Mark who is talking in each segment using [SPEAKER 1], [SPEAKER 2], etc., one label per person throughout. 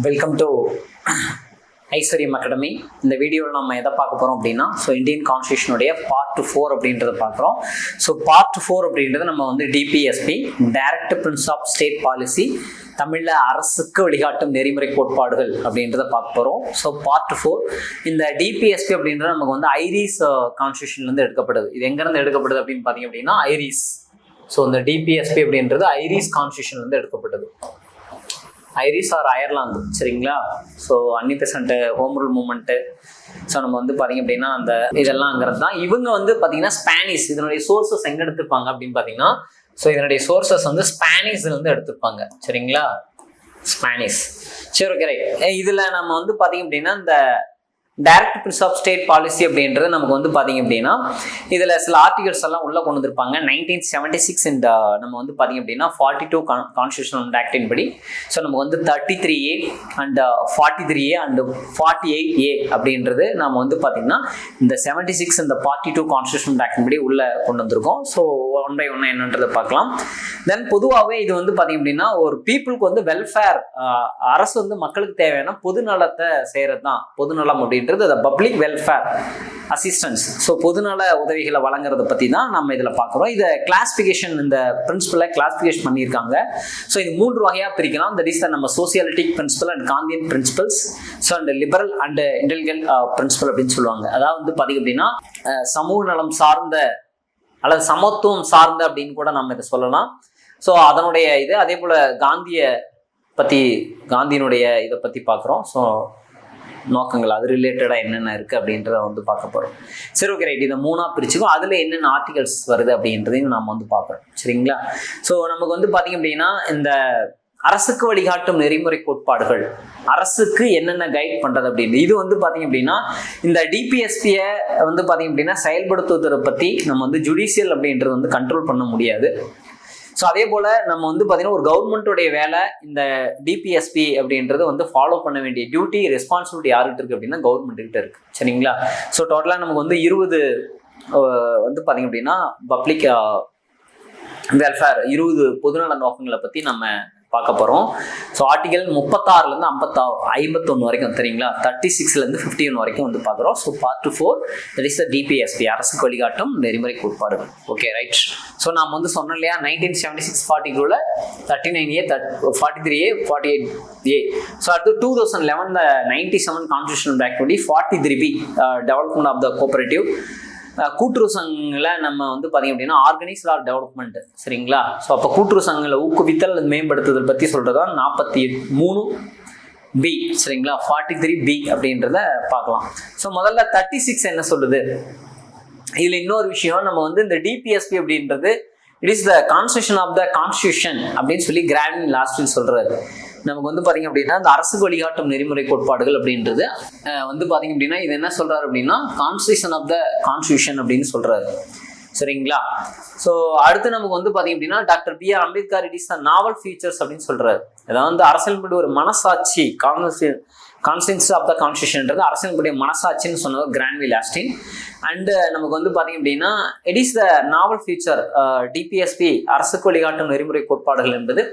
[SPEAKER 1] Welcome to ஐஸ்வர்யம் academy. இந்த வீடியோவில் நம்ம எதை பார்க்க போகிறோம் அப்படின்னா, இந்தியன் கான்ஸ்டியூஷனுடைய பார்ட் 4 அப்படின்றத பார்க்குறோம். பார்ட் 4 அப்படின்றது நம்ம DPSP, direct prince of state policy, தமிழில் அரசுக்கு வழிகாட்டும் நெறிமுறை கோட்பாடுகள் அப்படின்றத பார்க்க போகிறோம். பார்ட் 4 இந்த டிபிஎஸ்பி அப்படின்றது நமக்கு ஐரிஸ் கான்ஸ்டியூஷன்லேருந்து எடுக்கப்படுது. இது எங்கேருந்து எடுக்கப்படுது அப்படின்னு பார்த்தீங்க அப்படின்னா ஐரிஸ். இந்த டிபிஎஸ்பி அப்படின்றது ஐரிஸ் கான்ஸ்டியூஷன்லேருந்து எடுக்கப்பட்டது. ஐரிஸ் ஆர் அயர்லாந்து, சரிங்களா? அன்னிபெசன்ட்டு, ஹோம் ரூல் மூமெண்ட்டு, நம்ம பார்த்தீங்க அப்படின்னா அந்த இதெல்லாம்ங்கிறது தான். இவங்க பார்த்தீங்கன்னா ஸ்பானிஷ். இதனுடைய சோர்சஸ் எங்கே எடுத்துருப்பாங்க அப்படின்னு பார்த்தீங்கன்னா, இதனுடைய சோர்சஸ் ஸ்பானிஷ்லேருந்து எடுத்துருப்பாங்க, சரிங்களா? ஸ்பானிஷ். சரி, ஓகே, ரைட். இதில் நம்ம பார்த்தீங்க அப்படின்னா இந்த direct prince of state policy அப்படின்றது நமக்கு பார்த்தீங்க அப்படின்னா இதில் சில ஆர்டிகல்ஸ் எல்லாம் உள்ளே கொண்டு வந்திருப்பாங்க. 1976 இந்த நம்ம பார்த்தீங்க அப்படின்னா 42 கான்ஸ்டியூஷனல் ஆக்டின் படி நமக்கு 33A and 43A and 48A அப்படின்றது நம்ம பார்த்தீங்கன்னா இந்த 76 இந்த 42 கான்ஸ்டியூஷனல் ஆக்டின் படி உள்ளே கொண்டு வந்திருக்கோம். ஒன் பை ஒன் என்னன்றதை பார்க்கலாம். தென் பொதுவாகவே இது பார்த்தீங்க அப்படின்னா ஒரு பீப்புளுக்கு வெல்ஃபேர், அரசு மக்களுக்கு தேவையான பொது நலத்தை செய்கிறது தான் பொதுநலம் அப்படின்னு பப்ளிக் வெல்ஃபேர் அசிஸ்டன்ஸ். பொதுநல உதவிகளை வழங்குறத பற்றி தான் நம்ம இதில் பார்க்குறோம். இதை கிளாசிஃபிகேஷன், இந்த பிரின்சிபலை கிளாசிஃபிகேஷன் பண்ணியிருக்காங்க. இது 3 வகையாக பிரிக்கலாம். தட் இஸ் நம்ம socialistic principle and Gandhian principles, and liberal and intelligent principle அப்படின்னு சொல்லுவாங்க. அதாவது பார்த்தீங்க அப்படின்னா சமூக நலம் சார்ந்த அல்லது சமத்துவம் சார்ந்த அப்படின்னு கூட நம்ம இதை சொல்லலாம். அதனுடைய இது அதே போல் காந்தியினுடைய இதை பற்றி பார்க்குறோம். நோக்கங்கள் அது ரிலேட்டடாக என்னென்ன இருக்குது அப்படின்றத பார்க்க போகிறோம். சரி, ஓகே, ரைட். இதை 3ஆக பிரிச்சுக்கோ. அதில் என்னென்ன ஆர்டிகல்ஸ் வருது அப்படின்றதையும் நம்ம பார்க்குறோம், சரிங்களா? நமக்கு பார்த்தீங்க அப்படின்னா இந்த அரசுக்கு வழிகாட்டும் நெறிமுறை கோட்பாடுகள், அரசுக்கு என்னென்ன கைட் பண்ணுறது அப்படின்னு இது பார்த்தீங்க அப்படின்னா இந்த டிபிஎஸ்பியை பார்த்தீங்க அப்படின்னா செயல்படுத்துவதை பற்றி நம்ம ஜுடிஷியல் அப்படின்றது கண்ட்ரோல் பண்ண முடியாது. அதே போல் நம்ம பார்த்தீங்கன்னா ஒரு கவர்மெண்ட்டோடைய வேலை இந்த டிபிஎஸ்பி அப்படின்றது ஃபாலோ பண்ண வேண்டிய டியூட்டி, ரெஸ்பான்சிபிலிட்டி யார்கிட்ட இருக்குது அப்படின்னா கவர்மெண்ட்டுக்கிட்ட இருக்குது, சரிங்களா? டோட்டலாக நமக்கு 20 பார்த்தீங்க அப்படின்னா பப்ளிக் வெல்ஃபேர் 20 பொதுநல நோக்கங்களை பற்றி நம்ம பார்க்க போகிறோம். ஆர்டிகல் 36லேருந்து 51 வரைக்கும், சரிங்களா? 36லேருந்து 51 வரைக்கும் பார்க்குறோம். Part 4 that is the DPSP, அரசுக்கு வழிகாட்டும் நெறிமுறை கோட்பாடுகள். Okay, right. நாம் சொன்னோம் இல்லையா 1976 42ல் 39A 43A 48A. அடுத்து 2011 97 கான்ஸ்டியூஷனல் ஆக்ட் படி 43B development of the cooperative, கூட்டுறவு சங்கங்களை நம்ம பார்த்தீங்க அப்படின்னா ஆர்கனைஸ்ட் ஆர் டெவலப்மெண்ட், சரிங்களா? அப்போ கூட்டுறவு சங்கங்களை ஊக்குவித்தல் மேம்படுத்துதல் பற்றி சொல்கிறதா 43B, சரிங்களா? 43B அப்படின்றத பார்க்கலாம். முதல்ல 36 என்ன சொல்லுது? இதில் இன்னொரு விஷயம், நம்ம இந்த டிபிஎஸ்பி அப்படின்றது it is the constitution of the constitution அப்படின்னு சொல்லி கிராண்ட் லாஸ்டில் சொல்கிறாரு. நமக்கு பார்த்தீங்க அப்படின்னா இந்த அரசுக்கு வழிகாட்டும் நெறிமுறை கோட்பாடுகள் அப்படின்றது பார்த்தீங்க அப்படின்னா இது என்ன சொல்றாரு அப்படின்னா கான்ஸ்டியூஷன் ஆஃப் த கான்ஸ்டியூஷன் அப்படின்னு சொல்றாரு, சரிங்களா? அடுத்து நமக்கு பார்த்தீங்க அப்படின்னா doctor B.R.. Ambedkar it is the novel features அப்படின்னு சொல்றாரு. அதாவது அரசியல்படி ஒரு மனசாட்சி, கான்ஸ்டியூஷன் ஆஃப் த கான்ஸ்டியூஷன்ன்றது அரசியல்படி மனசாட்சின்னு சொன்னது கிராண்ட்வி லாஸ்டின். அண்ட் நமக்கு பார்த்தீங்க அப்படின்னா it is the novel feature DPSP, அரசுக்கு வழிகாட்டும் நெறிமுறை கோட்பாடுகள் என்பது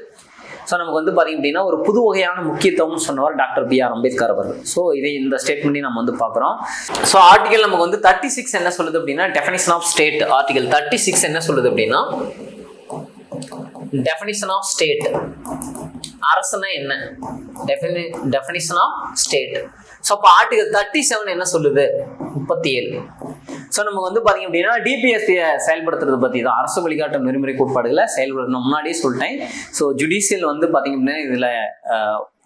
[SPEAKER 1] நமக்கு பார்த்தீங்க அப்படின்னா ஒரு புது வகையான முக்கியத்துவம்னு சொன்னவர் டாக்டர் பி.ஆர். அம்பேத்கர் அவர்கள். இதை இந்த ஸ்டேட்மெண்ட்டையும் நம்ம பார்க்குறோம். ஆர்டிகல் நமக்கு 36 என்ன சொல்லுது அப்படின்னா டெஃபினிஷன் ஆஃப் ஸ்டேட். ஆர்டிகல் 36 என்ன சொல்லுது அப்படின்னா டெஃபினிஷன் ஆஃப் ஸ்டேட், அரசுனா என்ன, டெஃபினிஷன் ஆஃப் ஸ்டேட். அப்போ ஆர்டிகல் 37 என்ன சொல்லுது 37. நமக்கு பார்த்தீங்க அப்படின்னா டிபிஎஸ்பியை செயல்படுத்துறது பற்றி தான், அரசு வழிகாட்டும் நெறிமுறை கோட்பாடுகளை செயல்படுத்தணும். முன்னாடியே சொல்லிட்டேன். ஜுடிஷியல் பார்த்தீங்க அப்படின்னா இதில்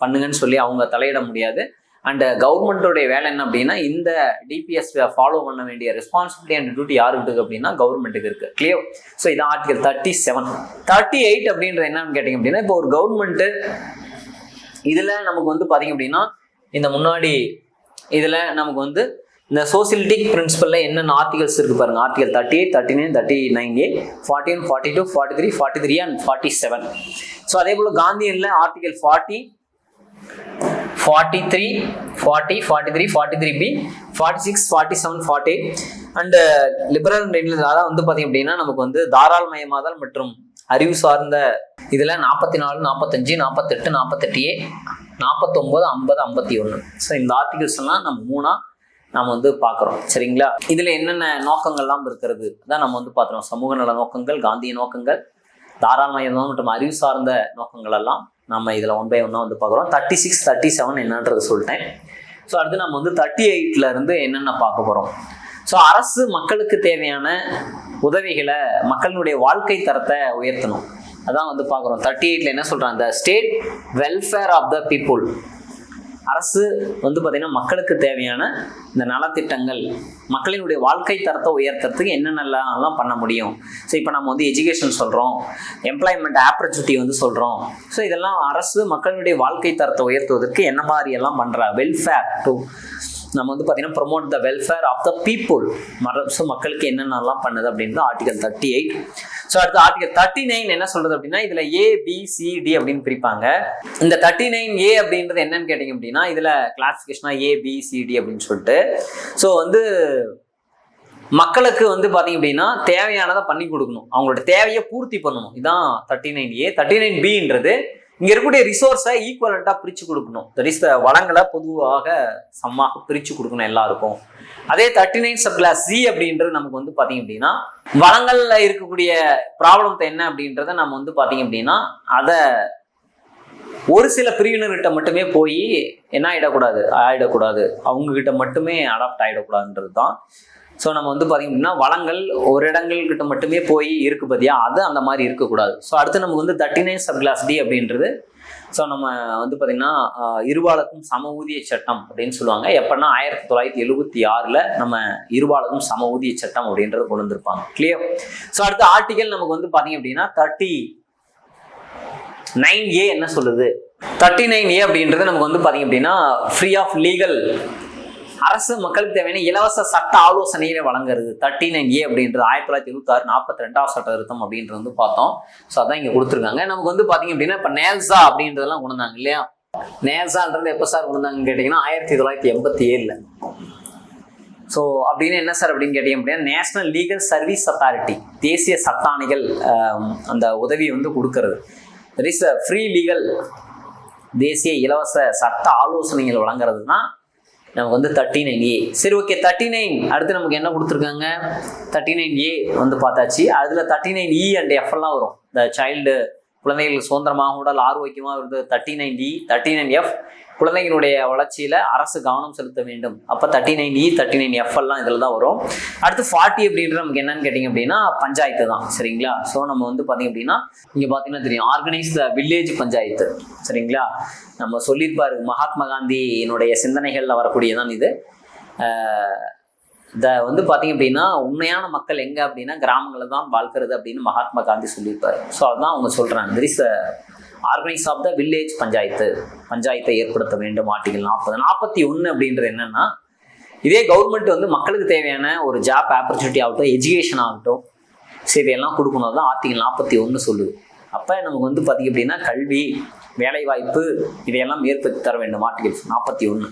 [SPEAKER 1] பண்ணுங்கன்னு சொல்லி அவங்க தலையிட முடியாது. அண்ட் கவர்மெண்ட்டோடைய வேலை என்ன அப்படின்னா இந்த டிபிஎஸ்பியை ஃபாலோ பண்ண வேண்டிய ரெஸ்பான்சிபிலிட்டி அண்ட் டியூட்டி யாருக்கு இருக்குது அப்படின்னா கவர்மெண்ட்டுக்கு இருக்குது. கிளியர்? இதான் ஆர்டிகல் 37. 38 அப்படின்றது என்னன்னு கேட்டிங்க அப்படின்னா இப்போ ஒரு கவர்மெண்ட்டு இதில் நமக்கு பார்த்தீங்க அப்படின்னா இந்த முன்னாடி இதில் நமக்கு இந்த சோசியலிட்டிக் பிரின்சிபல்ல என்னென்ன ஆர்டிகல்ஸ் இருக்கு பாருங்க. Article 38, 39, 39A, 41, 42, 43, 43 and 47. அதே போல காந்தியன்ல ஆர்டிகல் 40, 43, 40, 43, 43B, 46, 47, 48 அண்ட் லிபரல் அதான் பார்த்தீங்க அப்படின்னா நமக்கு தாராளமயமாதல் மற்றும் அறிவு சார்ந்த இதில் 44, 45, 48, 48A, 49, 50, 51. ஸோ இந்த ஆர்டிகல்ஸ் எல்லாம் நம்ம நாம் வந்து பார்க்குறோம். சரிங்களா? இதில் என்னென்ன நோக்கங்கள்லாம் இருக்கிறது அதான் நம்ம வந்து பார்த்துறோம். சமூக நல நோக்கங்கள், காந்திய நோக்கங்கள், தாராளமயம் மற்றும் அறிவு சார்ந்த நோக்கங்கள் எல்லாம் நம்ம இதில் 1 by 1 வந்து பார்க்குறோம். 36, 37 என்னன்றது சொல்லிட்டேன். ஸோ அடுத்து நம்ம வந்து 38 இருந்து என்னென்ன பார்க்க போகிறோம். ஸோ அரசு மக்களுக்கு தேவையான உதவிகளை, மக்களுடைய வாழ்க்கை தரத்தை உயர்த்தணும். அதான் வந்து பார்க்குறோம். 38 என்ன சொல்கிறாங்க? The state welfare of the people. அரசு வந்து பார்த்திங்கன்னா மக்களுக்கு தேவையான இந்த நலத்திட்டங்கள், மக்களினுடைய வாழ்க்கை தரத்தை உயர்த்துறதுக்கு என்னென்னலாம் பண்ண முடியும். ஸோ இப்போ நம்ம வந்து எஜுகேஷன் சொல்கிறோம், எம்ப்ளாய்மெண்ட் ஆப்பர்ச்சுனிட்டி வந்து சொல்கிறோம். ஸோ இதெல்லாம் அரசு மக்களுடைய வாழ்க்கை தரத்தை உயர்த்துவதற்கு என்ன மாதிரியெல்லாம் பண்ணுறா? வெல்ஃபேர் டு நம்ம வந்து பார்த்தீங்கன்னா promote the welfare of the people. So மக்களுக்கு என்னென்னலாம் பண்ணுது அப்படின்றது ஆர்டிகல் 38. ஸோ அடுத்து ஆர்டிகல் 39 என்ன சொல்றது அப்படின்னா, இதில் ABCD அப்படின்னு பிரிப்பாங்க. இந்த 39A அப்படின்றது என்னன்னு கேட்டிங்க அப்படின்னா, இதில் கிளாசிஃபிகேஷனாக ABCD அப்படின்னு சொல்லிட்டு, ஸோ வந்து மக்களுக்கு வந்து பார்த்தீங்க அப்படின்னா தேவையானதை பண்ணி கொடுக்கணும், அவங்களோட தேவையை பூர்த்தி பண்ணணும். இதுதான் 39A. 39Bன்றது இங்கே இருக்கக்கூடிய ரிசோர்ஸை ஈக்குவலண்ட்டாக பிரித்து கொடுக்கணும். தட் இஸ் வளங்களை பொதுவாக சமமாக பிரித்து கொடுக்கணும் எல்லாருக்கும். அதே 39 சப்கிளாஸ் C அப்படின்றது நமக்கு வந்து பார்த்தீங்க அப்படின்னா வளங்களில் இருக்கக்கூடிய ப்ராப்ளம் என்ன அப்படின்றத நம்ம வந்து பார்த்தீங்க அப்படின்னா அதை ஒரு சில பிரிவினர்கிட்ட மட்டுமே போய் என்ன ஆகிடக்கூடாது, அவங்கக்கிட்ட மட்டுமே அடாப்ட் ஆகிடக்கூடாதுன்றது தான். ஸோ நம்ம வந்து பார்த்திங்க அப்படின்னா வளங்கள் ஒரு இடங்கள்கிட்ட மட்டுமே போய் இருக்கு பார்த்தியா, அது அந்த மாதிரி இருக்கக்கூடாது. ஸோ அடுத்து நமக்கு வந்து 39 சப்கிளாஸ் D அப்படின்றது, ஸோ நம்ம வந்து பார்த்திங்கன்னா இருபாலருக்கும் சம ஊதிய சட்டம் அப்படின்னு சொல்லுவாங்க. எப்படின்னா 1976 நம்ம இருபாலருக்கும் சம ஊதிய சட்டம் அப்படின்றது கொண்டு வந்திருப்பாங்க. கிளியர்? ஸோ அடுத்த ஆர்டிகல் நமக்கு வந்து பார்த்திங்க அப்படின்னா 39A என்ன சொல்லுது? 39A அப்படின்றது நமக்கு வந்து பார்த்திங்க அப்படின்னா ஃப்ரீ ஆஃப் லீகல், அரசு மக்களுக்கு தேவையான இலவச சட்ட ஆலோசனைகளை வழங்குறது. 39A அப்படின்றது 1976 42வது சட்ட திருத்தம் அப்படின்றது வந்து பார்த்தோம். ஸோ அதான் இங்கே கொடுத்துருக்காங்க. நமக்கு வந்து பார்த்தீங்க அப்படின்னா இப்போ நேல்சா அப்படின்றதெல்லாம் கொண்டு வந்தாங்க இல்லையா? நேல்சான்றது எப்போ சார் கொண்டு வந்தாங்கன்னு கேட்டிங்கன்னா 1987. ஸோ அப்படின்னு என்ன சார் அப்படின்னு கேட்டிங்க அப்படின்னா, நேஷனல் லீகல் சர்வீஸ் அத்தாரிட்டி, தேசிய சட்டாணிகள் அந்த உதவி வந்து கொடுக்கறது. தட் இஸ் ஃப்ரீ லீகல், தேசிய இலவச சட்ட ஆலோசனைகள் வழங்குறது தான் நமக்கு வந்து 39A. சரி, ஓகே. 39 அடுத்து நமக்கு என்ன கொடுத்துருக்காங்க? 39A வந்து பார்த்தாச்சு. அதில் 39E அண்ட் F எல்லாம் வரும். இந்த சைல்டு, குழந்தைகளுக்கு சுதந்திரமாக உடல் ஆரோக்கியமாக வருது 39E. 39F குழந்தைகளுடைய வளர்ச்சியில் அரசு கவனம் செலுத்த வேண்டும். அப்போ 39E 39F எல்லாம் இதில் தான் வரும். அடுத்து 40 அப்படின்றது நமக்கு என்னன்னு கேட்டிங்க அப்படின்னா பஞ்சாயத்து தான். சரிங்களா? ஸோ நம்ம வந்து பார்த்திங்க அப்படின்னா இங்கே பார்த்தீங்கன்னா தெரியும், ஆர்கனைஸ் த வில்லேஜ் பஞ்சாயத்து. சரிங்களா? நம்ம சொல்லியிருப்பாரு, மகாத்மா காந்தியினுடைய சிந்தனைகளில் வரக்கூடியதான் இது. இதை வந்து பார்த்திங்க அப்படின்னா உண்மையான மக்கள் எங்கே அப்படின்னா கிராமங்களில் தான் வாழ்க்கிறது அப்படின்னு மகாத்மா காந்தி சொல்லியிருப்பார். ஸோ அதுதான் அவங்க சொல்கிறாங்க. There is organise of the village பஞ்சாயத்தை ஏற்படுத்த வேண்டும். ஆர்டிகல் 40. 41 அப்படின்றது என்னன்னா, இதே கவர்மெண்ட் வந்து மக்களுக்கு தேவையான ஒரு ஜாப் ஆப்பர்ச்சுனிட்டி ஆகட்டும், எஜுகேஷன் ஆகட்டும், சரி இதெல்லாம் கொடுக்கணும். தான் ஆர்டிகல் 41 சொல்லுது. அப்போ நமக்கு வந்து பார்த்திங்க அப்படின்னா கல்வி, வேலைவாய்ப்பு இதையெல்லாம் ஏற்படுத்தி தர வேண்டும். ஆர்டிகல் 41.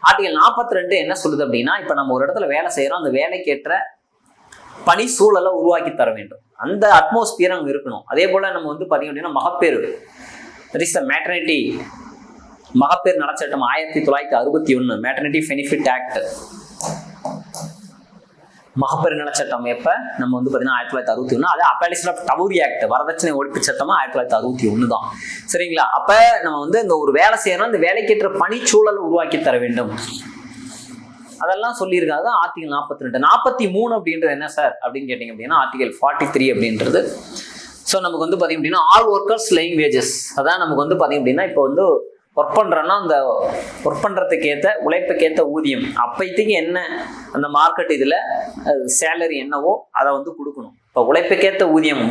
[SPEAKER 1] ஆர்டிகல் 42 என்ன சொல்லுது அப்படின்னா, இப்போ நம்ம ஒரு இடத்துல வேலை செய்கிறோம், அந்த வேலைக்கேற்ற பணி சூழலை உருவாக்கி தர வேண்டும். அந்த அட்மாஸ்பியர் அங்கே இருக்கணும். அதே போல் நம்ம வந்து பார்த்திங்க அப்படின்னா மகப்பேறு, தட் இஸ் த மேட்டர்னிட்டி, மகப்பேறு நலச்சட்டம் 1961, மேட்டர்னிட்டி பெனிஃபிட் ஆக்ட், மகப்பேறு நலச்சட்டம் எப்போ நம்ம வந்து பார்த்தீங்கன்னா 1961. அது அபாலிஷன் ஆஃப் டவுரி ஆக்ட், வரதட்சணை ஒழிப்பு சட்டமாக 1961 தான். சரிங்களா? அப்போ நம்ம வந்து இந்த ஒரு வேலை செய்யணும், இந்த வேலைக்கேற்ற பணிச்சூழல் உருவாக்கி தர வேண்டும், அதெல்லாம் சொல்லியிருக்காங்க. ஆர்டிகல் 42. 43 அப்படின்றது என்ன சார் அப்படின்னு கேட்டிங்க அப்படின்னா ஆர்டிகல் 43 அப்படின்றது, ஸோ நமக்கு வந்து பார்த்திங்க அப்படின்னா ஆல் ஒர்க்கர்ஸ் லேயிங் வேஜஸ். அதான் நமக்கு வந்து பார்த்திங்க அப்படின்னா இப்போ வந்து ஒர்க் பண்ணுறோன்னா அந்த ஒர்க் பண்ணுறதுக்கேற்ற உழைப்புக்கேற்ற ஊதியம், அப்போதைக்கு என்ன அந்த மார்க்கெட் இதில் சேலரி என்னவோ அதை வந்து கொடுக்கணும். இப்போ உழைப்புக்கேற்ற ஊதியம்,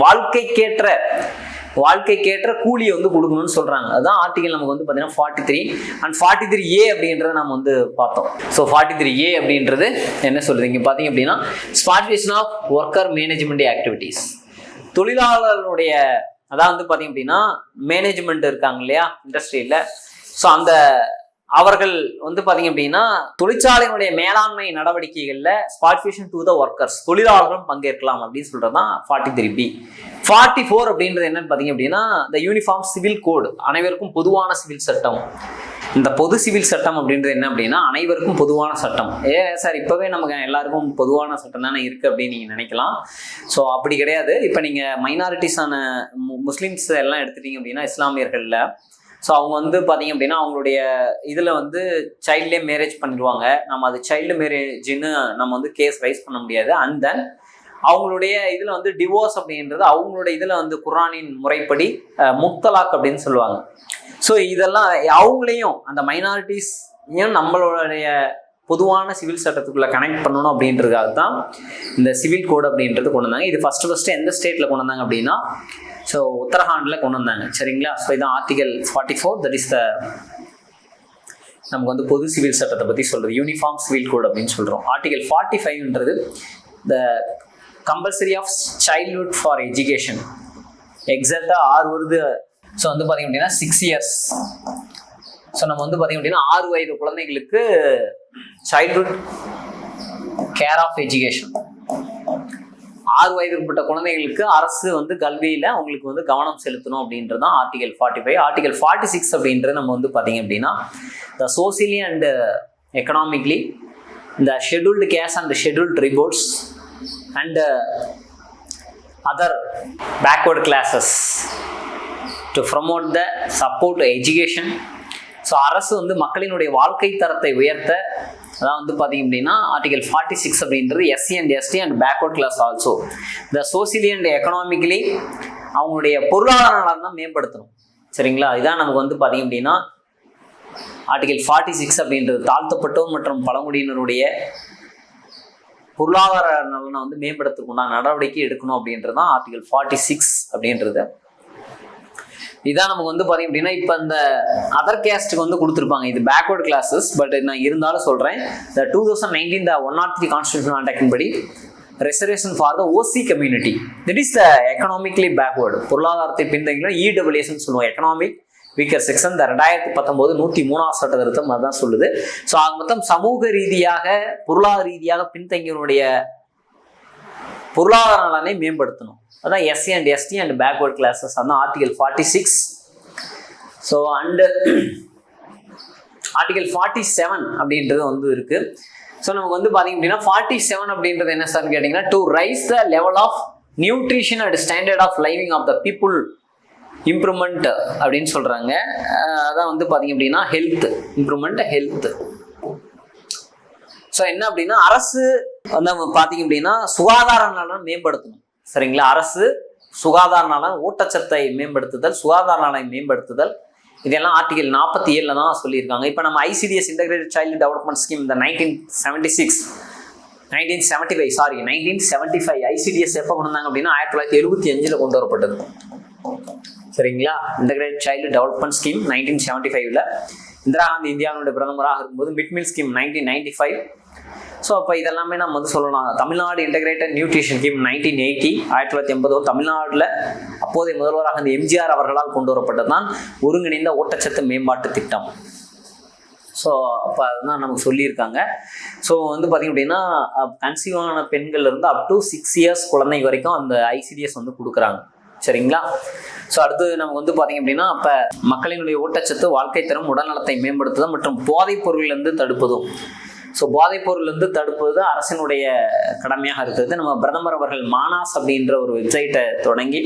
[SPEAKER 1] வாழ்க்கைக்கேற்ற கூலியை வந்து கொடுக்கணும்னு சொல்கிறாங்க. அதுதான் ஆர்டிகல் நமக்கு வந்து பார்த்தீங்கன்னா 43 அண்ட் 43A அப்படின்றத நம்ம வந்து பார்த்தோம். ஸோ 43A அப்படின்றது என்ன சொல்லுது இங்கே பார்த்தீங்க அப்படின்னா, ஸ்பார்டிஃபிகேஷன் ஆஃப் ஒர்க்கர் மேனேஜ்மெண்ட் ஆக்டிவிட்டீஸ், தொழிலாளர்களுடைய அதான் வந்து பார்த்தீங்க அப்படின்னா மேனேஜ்மெண்ட் இருக்காங்க இல்லையா இண்டஸ்ட்ரியில், ஸோ அந்த அவர்கள் வந்து பார்த்தீங்க அப்படின்னா தொழிற்சாலையினுடைய மேலாண்மை நடவடிக்கைகளில் ஸ்பார்டிஃபிகேஷன் டு த ஒர்க்கர்ஸ், தொழிலாளர்களும் பங்கேற்கலாம் அப்படின்னு சொல்கிறது தான் 43B. 44 அப்படின்றது என்னன்னு பார்த்தீங்க அப்படின்னா இந்த யூனிஃபார்ம் சிவில் கோடு, அனைவருக்கும் பொதுவான சிவில் சட்டம். இந்த பொது சிவில் சட்டம் அப்படின்றது என்ன அப்படின்னா அனைவருக்கும் பொதுவான சட்டம். சார் இப்போவே நமக்கு எல்லாருக்கும் பொதுவான சட்டம் தானே இருக்குது அப்படின்னு நீங்கள் நினைக்கலாம். ஸோ அப்படி கிடையாது. இப்போ நீங்கள் மைனாரிட்டிஸான முஸ்லீம்ஸ் எல்லாம் எடுத்துட்டீங்க அப்படின்னா இஸ்லாமியர்களில், ஸோ அவங்க வந்து பார்த்தீங்க அப்படின்னா அவங்களுடைய இதில் வந்து சைல்ட்லேயே மேரேஜ் பண்ணிடுவாங்க. நம்ம அது சைல்டு மேரேஜ்னு நம்ம வந்து கேஸ் ரைஸ் பண்ண முடியாது. அண்ட் தென் அவங்களுடைய இதில் வந்து டிவோர்ஸ் அப்படின்றது அவங்களுடைய இதில் வந்து குர்ஆனின் முறைப்படி முக்தலாக் அப்படின்னு சொல்லுவாங்க. ஸோ இதெல்லாம் அவங்களையும் அந்த மைனாரிட்டிஸையும் நம்மளுடைய பொதுவான சிவில் சட்டத்துக்குள்ளே கனெக்ட் பண்ணணும் அப்படின்றதுக்காக தான் இந்த சிவில் கோடு அப்படின்றது கொண்டு வந்தாங்க. இது ஃபஸ்ட்டு எந்த ஸ்டேட்டில் கொண்டு வந்தாங்க அப்படின்னா ஸோ உத்தரகாண்டில் கொண்டு வந்தாங்க. சரிங்களா? ஸோ இதான் ஆர்டிகல் 44, தட் இஸ் த நமக்கு வந்து பொது சிவில் சட்டத்தை பற்றி சொல்கிறது, யூனிஃபார்ம் சிவில் கோட் அப்படின்னு சொல்கிறோம். ஆர்டிகல் 45ன்றது the compulsory of childhood for education. எக்ஸாக்டாக 6 வருது. ஸோ வந்து பார்த்திங்க அப்படின்னா 6 இயர்ஸ். ஸோ நம்ம வந்து பார்த்திங்க அப்படின்னா 6 வயது குழந்தைகளுக்கு சைல்ட்ஹுட் கேர் ஆஃப் எஜுகேஷன். 6 வயதுக்குட்பட்ட குழந்தைகளுக்கு அரசு வந்து கல்வியில் அவங்களுக்கு வந்து கவனம் செலுத்தணும் அப்படின்றது தான் ஆர்டிகல் 45. ஆர்டிகல் 46 அப்படின்றது நம்ம வந்து பார்த்திங்க அப்படின்னா த சோசியலி அண்ட் எக்கனாமிக்லி இந்த scheduled caste and scheduled tribes and other backward classes to promote the support education. So அரசு வந்து மக்களினுடைய வாழ்க்கை தரத்தை உயர்த்த, அதான் வந்து பார்த்தீங்க அப்படின்னா ஆர்டிகல் 46 அப்படின்றது SC and ST and backward class also the socially and economically அவங்களுடைய பொருளாதார நலன் தான் மேம்படுத்தணும். சரிங்களா? இதான் நமக்கு வந்து பார்த்தீங்க அப்படின்னா ஆர்டிகல் 46 அப்படின்றது தாழ்த்தப்பட்டோர் மற்றும் பழங்குடியினருடைய பொருளாதார நலனை வந்து மேம்படுத்தணும்னா நடவடிக்கை எடுக்கணும் அப்படின்றது தான் ஆர்டிகல் 46 அப்படின்றது. இதான் நமக்கு வந்து பார்த்தீங்க அப்படின்னா இப்போ இந்த அதர் கேஸ்ட்டுக்கு வந்து கொடுத்துருப்பாங்க, இது பேக்வர்ட் கிளாஸஸ். பட் நான் இருந்தாலும் சொல்கிறேன், இந்த 2019 the 103 கான்ஸ்டிடியூஷனல் ஆக்டின் படி reservation for the OC community, that is the economically backward, பொருளாதாரத்தை பின்தங்கின இடபிள்யூஎஸ்ன்னு சொல்லுவோம், எக்கனாமிக் வீக்கர் செக்ஷன். இந்த 2019 103 சட்ட திருத்தம் அதுதான் சொல்லுது. ஸோ அது மொத்தம் சமூக ரீதியாக பொருளாதார ரீதியாக பின்தங்கியவனுடைய பொருளாதார நலனை மேம்படுத்தணும். அதான் SC and ST and backward classes, அதான் ஆர்டிகல் 46. ஸோ அண்டு ஆர்டிகல் 47 அப்படின்றது வந்து இருக்குது. ஸோ நமக்கு வந்து பார்த்தீங்க அப்படின்னா 47 அப்படின்றது என்ன சார்னு கேட்டிங்கன்னா to raise the level of nutrition and standard of living of the people improvement அப்படின்னு சொல்கிறாங்க. அதான் வந்து பார்த்தீங்க அப்படின்னா ஹெல்த் இம்ப்ரூவ்மெண்ட், ஹெல்த். ஸோ என்ன அப்படின்னா அரசு வந்து பார்த்தீங்க அப்படின்னா சுகாதார நலனை மேம்படுத்தணும். சரிங்களா? அரசு சுகாதார நலன், ஊட்டச்சத்தை மேம்படுத்துதல், சுகாதார நலனை மேம்படுத்துதல், இதெல்லாம் ஆர்டிகல் 47 தான் சொல்லியிருக்காங்க. இப்போ நம்ம ICDS integrated child development scheme இந்த 1975 ஐசிடிஎஸ் எப்போ கொண்டு வந்தாங்க அப்படின்னா 1975 கொண்டு வரப்பட்டது. சரிங்களா? Integrated child development scheme 1975. Indira Gandhi இந்தியாவுடைய பிரதமராக இருக்கும்போது மிட் மீல் ஸ்கீம் 1995. ஸோ அப்போ இதெல்லாமே நம்ம வந்து சொல்லலாம். தமிழ்நாடு இன்டகிரேட்டட் நியூட்ரிஷன் ஸ்கீம் 1980 தமிழ்நாட்டில் அப்போதைய முதல்வராக இந்த எம்ஜிஆர் அவர்களால் கொண்டு வரப்பட்டது தான் ஒருங்கிணைந்த ஊட்டச்சத்து மேம்பாட்டு திட்டம். ஸோ அப்போ அதுதான் நமக்கு சொல்லியிருக்காங்க. ஸோ வந்து பார்த்திங்க அப்படின்னா கன்சீவ் ஆன பெண்கள் இருந்து அப் டு 6 இயர்ஸ் குழந்தை வரைக்கும் அந்த ஐசிடிஎஸ் வந்து கொடுக்குறாங்க. சரிங்களா? ஸோ அடுத்து நமக்கு வந்து பார்த்திங்க அப்படின்னா அப்போ மக்களினுடைய ஊட்டச்சத்து, வாழ்க்கை தரம், உடல்நலத்தை மேம்படுத்துதல் மற்றும் போதைப் பொருளிலிருந்து தடுப்பதும். ஸோ போதைப் பொருளிலிருந்து தடுப்பது அரசினுடைய கடமையாக இருக்கிறது. நம்ம பிரதமர் அவர்கள் மானாஸ் அப்படின்ற ஒரு வெப்சைட்டை தொடங்கி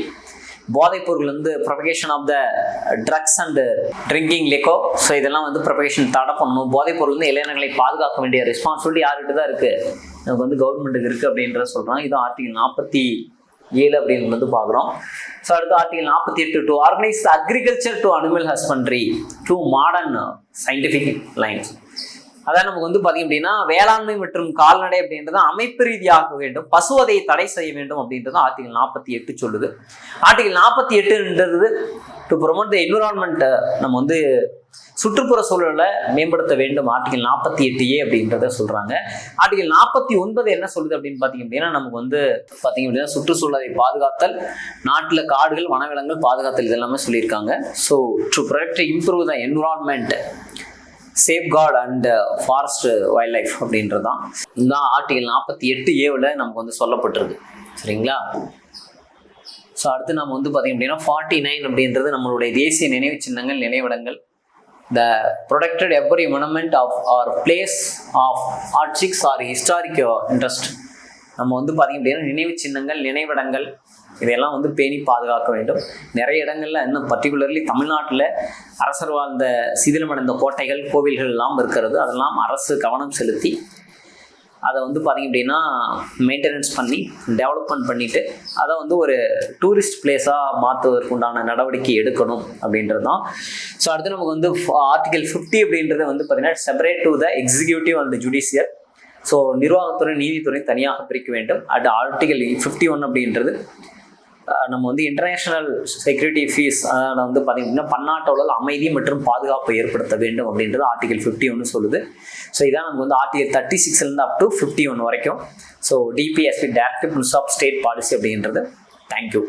[SPEAKER 1] போதைப் பொருள் propagation of the drugs and drinking liquor, so இதெல்லாம் வந்து ப்ரொபகேஷன் தடை பண்ணணும். போதைப் பொருள் இளைஞர்களை பாதுகாக்க வேண்டிய ரெஸ்பான்சிபிலிட்டி யார்கிட்ட தான் இருக்குது, நமக்கு வந்து கவர்மெண்ட்டுக்கு இருக்குது அப்படின்றத சொல்கிறாங்க. இதுவும் ஆர்டிகல் 47 அப்படின்னு வந்து பார்க்குறோம். ஸோ அடுத்து article 48 to organise agriculture to animal husbandry to modern scientific lines. அதான் நமக்கு வந்து பார்த்தீங்க அப்படின்னா வேளாண்மை மற்றும் கால்நடை அப்படின்றத அமைப்பு ரீதியாக வேண்டும், பசுவதையை தடை செய்ய வேண்டும் அப்படின்றது ஆர்டிகல் 48 சொல்லுது. ஆர்டிகல் 48ன்றது டு ப்ரொமோட் த என்விரான்மெண்ட், நம்ம வந்து சுற்றுப்புற சூழலை மேம்படுத்த வேண்டும், ஆர்டிகல் 48A அப்படின்றத சொல்றாங்க. ஆர்டிகல் 49 என்ன சொல்லுது அப்படின்னு பார்த்தீங்க அப்படின்னா நமக்கு வந்து பார்த்தீங்க அப்படின்னா சுற்றுச்சூழலை பாதுகாத்தல், நாட்டில் காடுகள் வனவிலங்குகள் பாதுகாத்தல் இதெல்லாமே சொல்லியிருக்காங்க. So to protect improve the environment, safeguard and forest wild life அப்படின்றது தான் இந்த ஆர்டிகல் 48A நமக்கு வந்து சொல்லப்பட்டிருக்கு. சரிங்களா? ஸோ அடுத்து நம்ம வந்து பார்த்திங்க அப்படின்னா 49 அப்படின்றது நம்மளுடைய தேசிய நினைவு சின்னங்கள், நினைவிடங்கள். The protected every monument of or place of archives or historic interest. நம்ம வந்து பார்த்திங்க அப்படின்னா நினைவு சின்னங்கள், நினைவிடங்கள் இதையெல்லாம் வந்து பேணி பாதுகாக்க வேண்டும். நிறைய இடங்கள்ல இன்னும் பர்டிகுலர்லி தமிழ்நாட்டில் அரசர் வாழ்ந்த சிதிலமடைந்த கோட்டைகள், கோவில்கள் எல்லாம் இருக்கிறது. அதெல்லாம் அரசு கவனம் செலுத்தி அதை வந்து பார்த்திங்க அப்படின்னா மெயின்டெனன்ஸ் பண்ணி டெவலப்மெண்ட் பண்ணிவிட்டு அதை வந்து ஒரு டூரிஸ்ட் பிளேஸாக மாற்றுவதற்கு உண்டான நடவடிக்கை எடுக்கணும் அப்படின்றது தான். ஸோ அடுத்து நமக்கு வந்து ஆர்டிகல் 50 அப்படின்றது வந்து பார்த்திங்கன்னா separate to the executive and judicial. So நிர்வாகத்துறை, நீதித்துறை தனியாக பிரிக்க வேண்டும். அட் ஆர்டிகல் 51 அப்படின்றது நம்ம வந்து இன்டர்நேஷ்னல் செக்யூரிட்டி ஃபீஸ் அதில் வந்து பார்த்திங்கன்னா பன்னாட்டு அளவில் அமைதி மற்றும் பாதுகாப்பை ஏற்படுத்த வேண்டும் அப்படின்றது ஆர்டிகல் 51 சொல்லுது. ஸோ இதான் நமக்கு வந்து ஆர்டிகல் 36 அப் டு 51 வரைக்கும். So DPSP directive principle of state policy அப்படின்றது. தேங்க்யூ.